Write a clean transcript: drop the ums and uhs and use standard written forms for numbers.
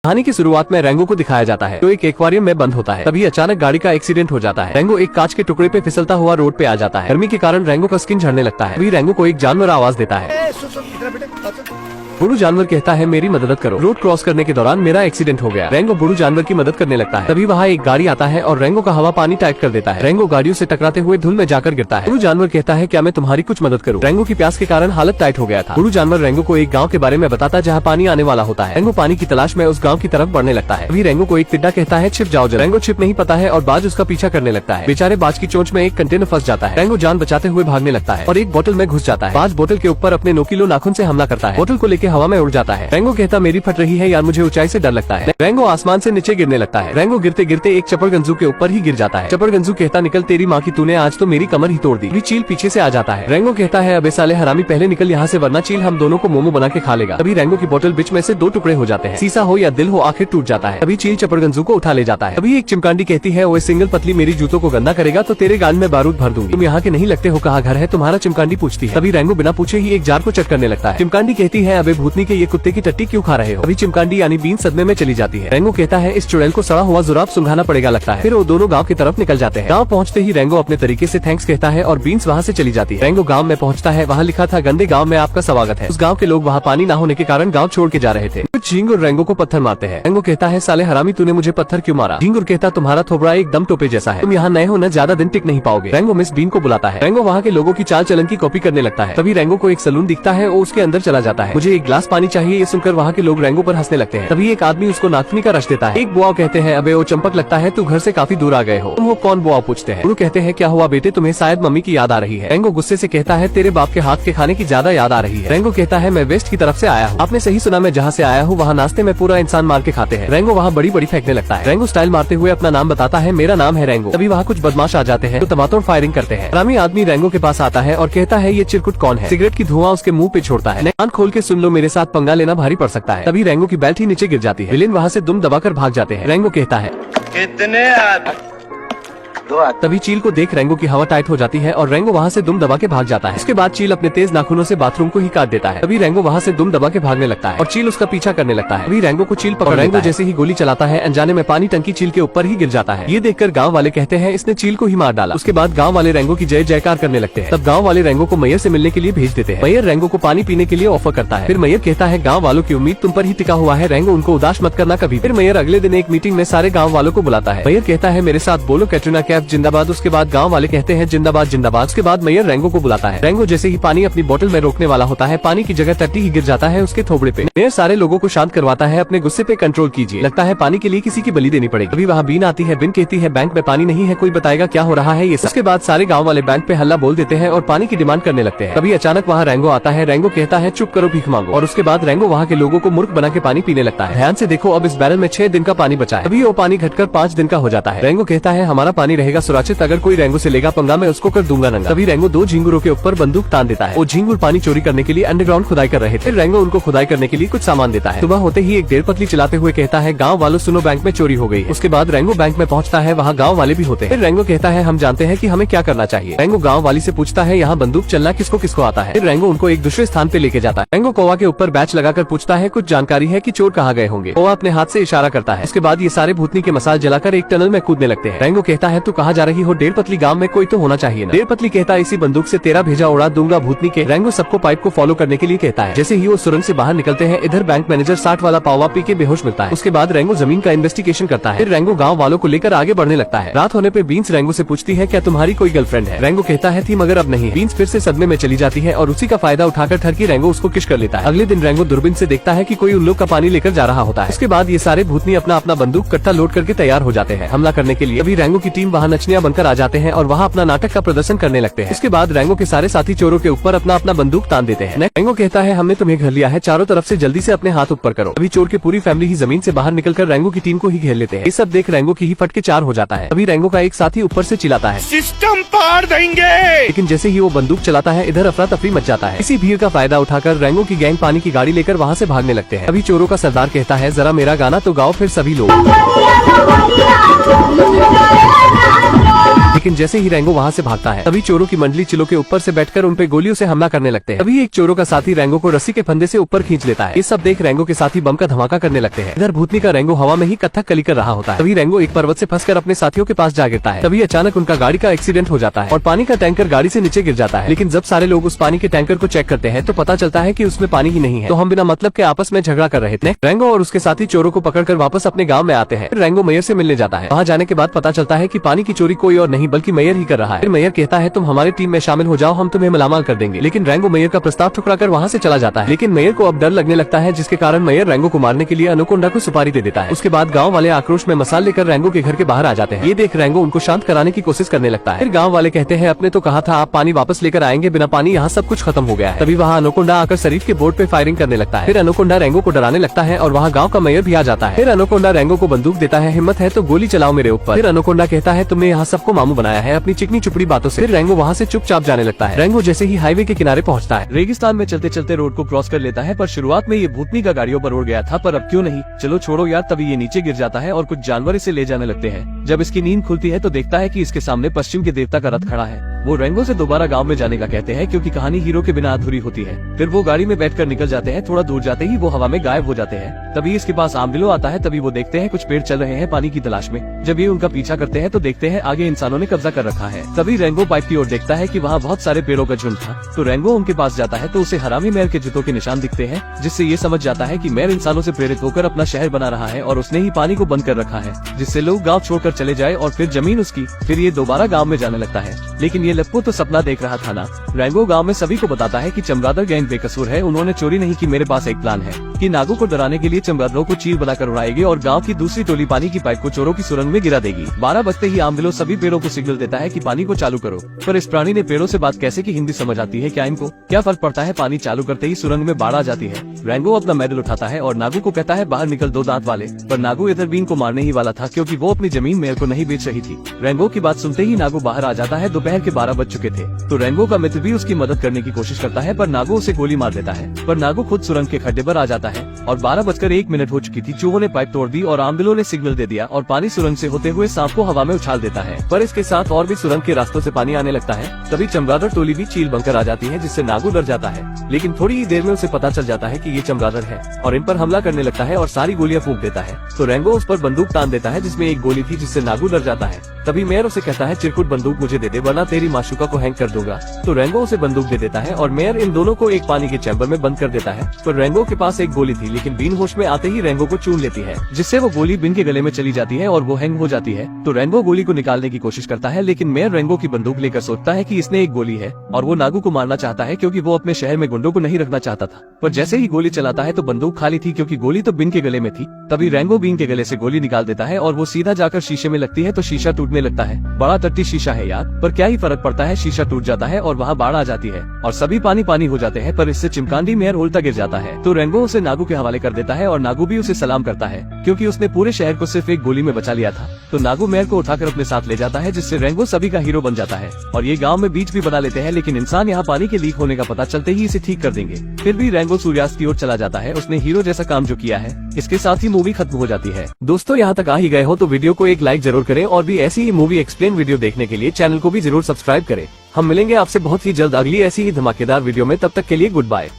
कहानी की शुरुआत में रैंगो को दिखाया जाता है जो एक एक्वेरियम में बंद होता है। तभी अचानक गाड़ी का एक्सीडेंट हो जाता है। रैंगो एक कांच के टुकड़े पे फिसलता हुआ रोड पे आ जाता है। गर्मी के कारण रैंगो का स्किन झड़ने लगता है। तभी रैंगो को एक जानवर आवाज देता है। बुड़ू जानवर कहता है मेरी मदद करो, रोड क्रॉस करने के दौरान मेरा एक्सीडेंट हो गया। रैंगो बुड़ू जानवर की मदद करने लगता है। तभी वहाँ एक गाड़ी आता है और रैंगो का हवा पानी टाइट कर देता है। रैंगो गाड़ियों से टकराते हुए धूल में जाकर गिरता है। बुड़ू जानवर कहता है क्या मैं तुम्हारी कुछ मदद करूं? रैंगो की प्यास के कारण हालत टाइट हो गया था। बुड़ू जानवर रैंगो को एक गाँव के बारे में बताता जहाँ पानी आने वाला होता है। रैंगो पानी की तलाश में उस गाँव की तरफ बढ़ने लगता है। अभी रैंगो को एक टिड्डा कहता है छिप जाओ। रैंगो छिप नहीं पता है और बाज उसका पीछा करने लगता है। बेचारे बाज की चोंच में एक कंटेनर फंस जाता है। रैंगो जान बचाते हुए भागने लगता है और एक बोतल में घुस जाता है। बाज बोतल के ऊपर अपने नोकीलो नाखून से हमला करता है। बोतल को लेकर हवा में उड़ जाता है। रैंगो कहता मेरी फट रही है यार, मुझे ऊंचाई से डर लगता है। रैंगो आसमान से नीचे गिरने लगता है। रैंगो गिरते गिरते एक चपड़गंजू के ऊपर ही गिर जाता है। चपड़गंजू कहता निकल तेरी माँ की, तूने आज तो मेरी कमर ही तोड़ दी। चील पीछे से आ जाता है। रैंगो कहता है अबे साले हरामी पहले निकल यहाँ से वरना चील हम दोनों को मोमो बना के खा लेगा। तभी रैंगो की बोतल बीच में से दो टुकड़े हो जाते हैं। शीशा हो या दिल हो आखिर टूट जाता है। तभी चील चपड़गंजू को उठा ले जाता है। तभी एक चिमकांडी कहती है वो सिंगल पतली मेरी जूतों को गंदा करेगा तो तेरे गाल में बारूद भर दूंगी। तुम यहाँ के नहीं लगते हो, कहाँ घर है तुम्हारा? चिमकांडी पूछती है। तभी रैंगो बिना पूछे ही एक जार को चट करने लगता है। चिमकांडी कहती है अबे भूतनी के ये कुत्ते की टट्टी क्यों खा रहे हो? अभी चिमकांडी यानी बीन सदमे में चली जाती है। रैंगो कहता है इस चुड़ैल को सड़ा हुआ जुराब सुंघाना पड़ेगा लगता है। फिर वो दोनों गांव की तरफ निकल जाते हैं। गांव पहुंचते ही रैंगो अपने तरीके से थैंक्स कहता है और बीन्स वहां से चली जाती है। रैंगो गांव में पहुंचता है। वहां लिखा था गंदे गांव में आपका स्वागत है। उस गांव के लोग वहां पानी ना होने के कारण गांव छोड़ के जा रहे थे। कुछ झींगुर रैंगो को पत्थर मारते हैं। रैंगो कहता है साले हरामी तूने मुझे पत्थर क्यों मारा? झींगुर कहता तुम्हारा थोबड़ा एकदम टोपे जैसा है, तुम यहाँ नए हो न, ज्यादा दिन टिक नहीं पाओगे। रैंगो मिस बीन को बुलाता है। रैंगो वहाँ के लोगों की चाल चलन की कॉपी करने लगता है। तभी रैंगो को एक सलून दिखता है, वो उसके अंदर चला जाता है। मुझे एक गिलास पानी चाहिए, ये सुनकर वहाँ के लोग रैंगो पर हंसने लगते हैं। तभी एक आदमी उसको नाखूनी का रश देता है। एक बुआ कहते हैं अबे वो चंपक लगता है तू घर से काफी दूर आ गए हो। तुम वो कौन? बुआ पूछते हैं। गुरु कहते हैं क्या हुआ बेटे, तुम्हें शायद मम्मी की याद आ रही है। रैंगो गुस्से से कहता है तेरे बाप के हाथ के खाने की ज्यादा याद आ रही है। रैंगो कहता है मैं वेस्ट की तरफ से आया हूँ। आपने सही सुना, मैं जहाँ से आया हूँ वहाँ नाश्ते में पूरा इंसान मार के खाते हैं। रैंगो वहाँ बड़ी बड़ी फेंकने लगता है। रैंगो स्टाइल मारते हुए अपना नाम बताता है मेरा नाम है रैंगो। तभी वहाँ कुछ बदमाश आ जाते हैं तो तमातोड़ फायरिंग करते हैं। हरामी आदमी रैंगो के पास आता है और कहता है ये चिरकुट कौन है? सिगरेट की धुआं उसके मुंह पे छोड़ता है। कान खोल के सुन लो, मेरे साथ पंगा लेना भारी पड़ सकता है। तभी रैंगो की बेल्ट ही नीचे गिर जाती है। विलेन वहाँ से दुम दबाकर भाग जाते हैं। रैंगो कहता है कितने तभी चील को देख रैंगो की हवा टाइट हो जाती है और रैंगो वहाँ से दुम दबा के भाग जाता है। इसके बाद चील अपने तेज नाखूनों से बाथरूम को ही काट देता है। तभी रैंगो वहाँ से दुम दबा के भागने लगता है और चील उसका पीछा करने लगता है। तभी रैंगो को चील पकड़ रैंगो जैसे ही गोली चलाता है अनजाने में पानी टंकी चील के ऊपर ही गिर जाता है। ये देखकर गाँव वाले कहते हैं इसने चील को ही मार डाला। उसके बाद गाँव वाले रैंगो की जय जयकार करने लगते हैं। तब गाँव वाले रैंगो को मैयर से मिलने के लिए भेज देते हैं। मैयर रैंगो को पानी पीने के लिए ऑफर करता है। फिर मैयर कहता है गाँव वालों की उम्मीद तुम पर ही टिका हुआ है, रैंगो उनको उदास मत करना कभी। फिर मैयर अगले दिन एक मीटिंग में सारे गाँव वालों को बुलाता है। मैयर कहता है मेरे साथ बोलो कैटरीना कैफ जिंदाबाद। उसके बाद गाँव वाले कहते हैं जिंदाबाद जिंदाबाद। उसके बाद मैयर रैंगो को बुलाता है। रैंगो जैसे ही पानी अपनी बोतल में रोकने वाला होता है, पानी की जगह टट्टी ही गिर जाता है उसके थोबड़े पे। मैयर सारे लोगों को शांत करवाता है, अपने गुस्से पे कंट्रोल कीजिए, लगता है पानी के लिए किसी की बलि देनी पड़ेगी। अभी वहाँ बीन आती है। बीन कहती है बैंक में पानी नहीं है, कोई बताएगा क्या हो रहा है ये सब। उसके बाद सारे गाँव वाले बैंक पे हल्ला बोल देते हैं और पानी की डिमांड करने लगते हैं। तभी अचानक वहाँ रैंगो आता है। रैंगो कहता है चुप करो, भीख मांगो। और उसके बाद रैंगो वहाँ के लोगों को मूर्ख बना के पानी पीने लगता है। ध्यान से देखो, अब इस बैरल में 6 दिन का पानी बचा है। अभी वो पानी घटकर 5 दिन का हो जाता है। रैंगो कहता है हमारा पानी रहेगा सुरक्षित, अगर कोई रैंगो से लेगा पंगा मैं उसको कर दूंगा नंगा। तभी रैंगो 2 झींगुरों के ऊपर बंदूक तान देता है। वो झींगुर पानी चोरी करने के लिए अंडरग्राउंड खुदाई कर रहे थे। रैंगो उनको खुदाई करने के लिए कुछ सामान देता है। सुबह होते ही एक डेढ़ पतली चलाते हुए कहता है गाँव वालों सुनो, बैंक में चोरी हो गई। उसके बाद रैंगो बैंक में पहुंचता है, वहाँ गाँव वाले भी होते हैं। फिर रैंगो कहता है हम जानते हैं कि हमें क्या करना चाहिए। रैंगो गाँव वाली से पूछता है यहाँ बंदूक चलना किसको किसको आता है। फिर रैंगो उनको एक दूसरे स्थान पे लेके जाता है। रैंगो कौवा के ऊपर बैच लगाकर पूछता है कुछ जानकारी है कि चोर कहाँ गए होंगे। कौवा अपने हाथ से इशारा करता है। उसके बाद ये सारे भूतनी के मसाल जलाकर एक टनल में कूदने लगते हैं। रैंगो कहता है तू कहाँ जा रही हो? डेढ़ पतली गाँव में कोई तो होना चाहिए ना। डेढ़ पतली कहता है इसी बंदूक से तेरा भेजा उड़ा दूंगा भूतनी के। रैंगो सबको पाइप को फॉलो करने के लिए कहता है। जैसे ही वो सुरंग से बाहर निकलते हैं, इधर बैंक मैनेजर 60 वाला पावा पी के बेहोश मिलता है। उसके बाद रैंगो जमीन का इन्वेस्टिगेशन करता है। फिर रैंगो गाँव वालों को लेकर आगे बढ़ने लगता है। रात होने पे बीन्स रैंगो से पूछती है क्या तुम्हारी कोई गर्लफ्रेंड है? रैंगो कहता है थी मगर अब नहीं। बीन्स फिर से सदमे में चली जाती है और उसी का फायदा उठाकर ठरकी रैंगो उसको किस कर लेता है। अगले दिन रैंगो दूरबीन से देखता है कि कोई उन लोग का पानी लेकर जा रहा होता है। उसके बाद ये सारे भूतनी अपना अपना बंदूक कट्टा लोड करके तैयार हो जाते हैं हमला करने के लिए। अभी रैंगो की टीम वहाँ नचनिया बनकर आ जाते हैं और वहाँ अपना नाटक का प्रदर्शन करने लगते हैं। इसके बाद रैंगो के सारे साथी चोरों के ऊपर अपना अपना बंदूक तान देते हैं। रैंगो कहता है हमने तुम्हें घर लिया है, चारों तरफ से जल्दी से अपने हाथ ऊपर करो। अभी चोर की पूरी फैमिली ही जमीन से बाहर निकलकर रैंगो की टीम को ही घेर लेते हैं। ये सब देख रैंगो की ही फट के 4 हो जाता है। अभी रैंगो का एक साथी ऊपर से चिल्लाता है सिस्टम पार देंगे। लेकिन जैसे ही वो बंदूक चलाता है, इधर अफरा तफरी मच जाता है। इसी भीड़ का फायदा उठाकर रैंगो की गैंग पानी की गाड़ी लेकर वहाँ से भागने लगते हैं। अभी चोरों का सरदार कहता है जरा मेरा गाना तो गाओ। फिर सभी लोग लेकिन जैसे ही रेंगो वहाँ से भागता है तभी चोरों की मंडली चिलो के ऊपर से बैठकर उन पे गोलियों से हमला करने लगते हैं। तभी एक चोरों का साथी रेंगो को रस्सी के फंदे से ऊपर खींच लेता है। ये सब देख रेंगो के साथी बम का धमाका करने लगते हैं। इधर भूतनी का रेंगो हवा में ही कथक कली कर रहा होता है। तभी रेंगो एक पर्वत से फंसकर अपने साथियों के पास जा गिरता है। तभी अचानक उनका गाड़ी का एक्सीडेंट हो जाता है और पानी का टैंकर गाड़ी से नीचे गिर जाता है। लेकिन जब सारे लोग उस पानी के टैंकर को चेक करते हैं तो पता चलता है कि उसमें पानी ही नहीं है। तो हम बिना मतलब के आपस में झगड़ा कर रहे थे। रेंगो और उसके साथी चोरों को पकड़कर वापस अपने गाँव में आते हैं। रेंगो मेयर से मिलने जाता है। वहाँ जाने के बाद पता चलता है कि पानी की चोरी कोई और नहीं बल्कि मेयर ही कर रहा है। फिर मेयर कहता है तुम हमारी टीम में शामिल हो जाओ, हम तुम्हें मालामाल कर देंगे। लेकिन रेंगो मेयर का प्रस्ताव ठुकराकर वहाँ से चला जाता है। लेकिन मेयर को अब डर लगने लगता है, जिसके कारण मेयर रेंगो को मारने के लिए अनोकोंडा को सुपारी दे देता है। उसके बाद गाँव वाले आक्रोश में मसाल लेकर रेंगो के घर के बाहर आ जाते हैं। ये देख रेंगो उनको शांत कराने की कोशिश करने लगता है। फिर गाँव वाले कहते हैं आपने तो कहा था आप पानी वापस लेकर आएंगे, बिना पानी यहाँ सब कुछ खत्म हो गया है। तभी वहाँ अनोकोंडा आकर शरीफ के बोर्ड पे फायरिंग करने लगता है। फिर अनोकोंडा रेंगो को डराने लगता है और वहाँ गाँव का मेयर भी आ जाता है। फिर अनोकोंडा रेंगो को बंदूक देता है, हिम्मत है तो गोली चलाओ मेरे ऊपर। फिर अनोकोंडा कहता है तुमने यहाँ सबको मामू बनाया है अपनी चिकनी चुपड़ी बातों से। फिर रेंगो वहाँ से चुपचाप जाने लगता है। रेंगो जैसे ही हाईवे के किनारे पहुँचता है, रेगिस्तान में चलते चलते रोड को क्रॉस कर लेता है। पर शुरुआत में ये भूतनी का गाड़ियों पर उड़ गया था, पर अब क्यों नहीं, चलो छोड़ो यार। तभी ये नीचे गिर जाता है और कुछ जानवर इसे ले जाने लगते हैं। जब इसकी नींद खुलती है तो देखता है कि इसके सामने पश्चिम के देवता का रथ खड़ा है। वो रेंगो से दोबारा गांव में जाने का कहते हैं क्योंकि कहानी हीरो के बिना अधूरी होती है। फिर वो गाड़ी में बैठकर निकल जाते हैं। थोड़ा दूर जाते ही वो हवा में गायब हो जाते हैं। तभी इसके पास आमदिलो आता है। तभी वो देखते हैं कुछ पेड़ चल रहे हैं पानी की तलाश में। जब ये उनका पीछा करते हैं तो देखते हैं आगे इंसानों ने कब्जा कर रखा है। तभी रेंगो पाइप की ओर देखता है कि वहाँ बहुत सारे पेड़ों का झुंड था। तो रेंगो उनके पास जाता है तो उसे हरामी मेयर के जूतों के निशान दिखते हैं, जिससे ये समझ जाता है कि मेयर इंसानों से प्रेरित होकर अपना शहर बना रहा है और उसने ही पानी को बंद कर रखा है, जिससे लोग गाँव छोड़कर चले जाए और फिर जमीन उसकी। फिर ये दोबारा गाँव में जाने लगता है। लेकिन ये लप्पू तो सपना देख रहा था ना। रेंगो गांव में सभी को बताता है कि चमगादड़ गैंग बेकसूर है, उन्होंने चोरी नहीं की। मेरे पास एक प्लान है कि नागू को डराने के लिए चमगादड़ों को चीर बनाकर उड़ाएंगे और गांव की दूसरी टोली पानी की पाइप को चोरों की सुरंग में गिरा देगी। 12 बजते ही आमदिलो सभी पेड़ों को सिग्नल देता है कि पानी को चालू करो। पर इस प्राणी ने पेड़ों से बात कैसे की हिंदी समझ आती है क्या इनको? क्या फर्क पड़ता है, पानी चालू करते ही सुरंग में बाढ़ आ जाती है। रेंगो अपना मेडल उठाता है और नागू को कहता है बाहर निकल दो दांत वाले। पर नागू इधर बीन को मारने ही वाला था क्योंकि वो अपनी जमीन मेयर को नहीं बेच रही थी। रेंगो की बात सुनते ही नागू बाहर आ जाता है। दोपहर के 12 बज चुके थे। तो रेंगो का मित्र भी उसकी मदद करने की कोशिश करता है, पर नागू उसे गोली मार देता है। पर नागू खुद सुरंग के खड्डे पर आ जाता है और 12:01 हो चुकी थी। चूहों ने पाइप तोड़ दी और आमदिलो ने सिग्नल दे दिया और पानी सुरंग से होते हुए सांप को हवा में उछाल देता है। पर इसके साथ और भी सुरंग के रास्तों से पानी आने लगता है। तभी चमगादड़ टोली भी चील बनकर आ जाती है, जिससे नागू डर जाता है। लेकिन थोड़ी ही देर में उसे पता चल जाता है कि ये चमगादड़ है और इन पर हमला करने लगता है और सारी गोलियां फूंक देता है। तो रेंगो उस पर बंदूक तान देता है जिसमें एक गोली थी, जिससे नागू डर जाता है। तभी मेयर उसे कहता है चिरकुट बंदूक मुझे दे दे वरना तेरी माशूका को हैंग कर दूंगा। तो रेंगो उसे बंदूक दे देता है और मेयर इन दोनों को एक पानी के चैम्बर में बंद कर देता है। पर रेंगो के पास एक गोली थी, लेकिन बीन होश में आते ही रेंगो को चूम लेती है, जिससे वो गोली बिन के गले में चली जाती है और वो हैंग हो जाती है। तो रेंगो गोली को निकालने की कोशिश करता है, लेकिन मेयर रेंगो की बंदूक लेकर सोचता है कि इसने एक गोली है और वो नागू को मारना चाहता है क्योंकि वो अपने शहर में गुंडों को नहीं रखना चाहता था। पर जैसे ही गोली चलाता है तो बंदूक खाली थी क्योंकि गोली तो बिन के गले में थी। तभी रेंगो बीन के गले से गोली निकाल देता है और वो सीधा जाकर शीशे में लगती है तो शीशा टूटने लगता है। बड़ा टट्टी शीशा है यार, पर क्या ही फर्क पड़ता है, शीशा टूट जाता है और वहाँ बाढ़ आ जाती है और सभी पानी पानी हो जाते हैं। पर इससे चिमकांडी मेयर उल्टा गिर जाता है। तो रेंगो उसे नागू के हवाले कर देता है और नागू भी उसे सलाम करता है क्योंकि उसने पूरे शहर को सिर्फ एक गोली में बचा लिया था। तो नागू मेयर को उठाकर अपने साथ ले जाता है, जिससे रेंगो सभी का हीरो बन जाता है और ये गाँव में बीच भी बना लेते हैं। लेकिन इंसान यहाँ पानी के लीक होने का पता चलते ही इसे ठीक कर देंगे। फिर भी रेंगो सूर्यास्त की ओर चला जाता है। उसने हीरो जैसा काम जो किया है, इसके साथ ही मूवी खत्म हो जाती है। दोस्तों यहाँ तक आ ही गए हो तो वीडियो को एक लाइक जरूर करें और भी ऐसी ही मूवी एक्सप्लेन वीडियो देखने के लिए चैनल को भी जरूर सब्सक्राइब करें। हम मिलेंगे आपसे बहुत ही जल्द अगली ऐसी ही धमाकेदार वीडियो में। तब तक के लिए गुड बाय।